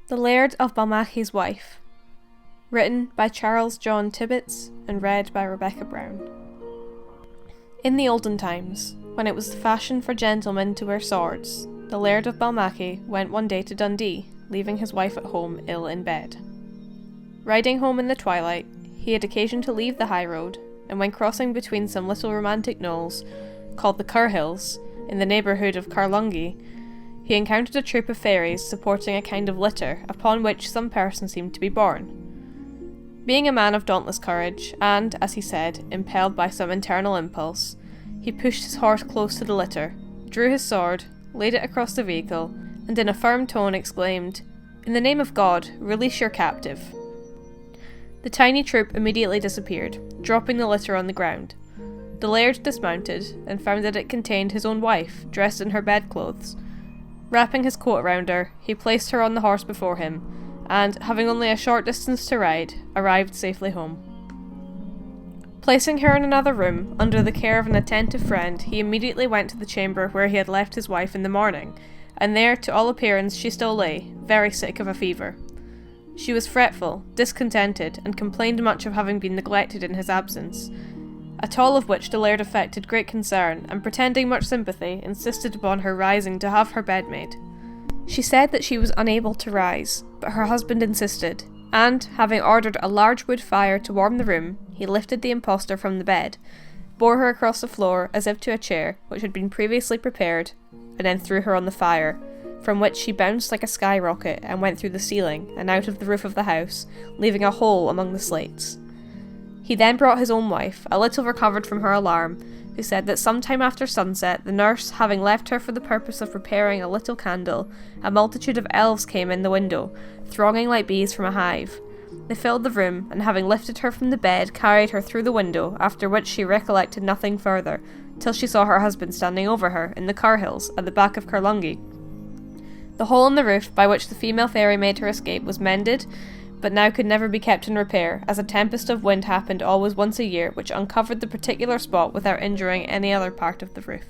The Laird of Balmachie's Wife. Written by Charles John Tibbits and read by Rebecca Brown. In the olden times, when it was the fashion for gentlemen to wear swords, the Laird of Balmachie went one day to Dundee, leaving his wife at home ill in bed. Riding home in the twilight, he had occasion to leave the high road, and when crossing between some little romantic knolls, called the Curhills, in the neighbourhood of Carlungie, he encountered a troop of fairies supporting a kind of litter upon which some person seemed to be borne. Being a man of dauntless courage, and, as he said, impelled by some internal impulse, he pushed his horse close to the litter, drew his sword, laid it across the vehicle, and in a firm tone exclaimed, "In the name of God, release your captive." The tiny troop immediately disappeared, dropping the litter on the ground. The Laird dismounted, and found that it contained his own wife, dressed in her bedclothes. Wrapping his coat round her, he placed her on the horse before him, and, having only a short distance to ride, arrived safely home. Placing her in another room, under the care of an attentive friend, he immediately went to the chamber where he had left his wife in the morning, and there, to all appearance, she still lay, very sick of a fever. She was fretful, discontented, and complained much of having been neglected in his absence, at all of which the Laird affected great concern, and pretending much sympathy, insisted upon her rising to have her bed made. She said that she was unable to rise, but her husband insisted, and, having ordered a large wood fire to warm the room, he lifted the impostor from the bed, bore her across the floor as if to a chair which had been previously prepared, and then threw her on the fire, from which she bounced like a skyrocket and went through the ceiling and out of the roof of the house, leaving a hole among the slates. He then brought his own wife, a little recovered from her alarm, who said that some time after sunset, the nurse having left her for the purpose of preparing a little candle, a multitude of elves came in the window, thronging like bees from a hive. They filled the room, and having lifted her from the bed, carried her through the window, after which she recollected nothing further, till she saw her husband standing over her, in the Curhills, at the back of Carlungie. The hole in the roof by which the female fairy made her escape was mended, but now could never be kept in repair, as a tempest of wind happened always once a year, which uncovered the particular spot without injuring any other part of the roof.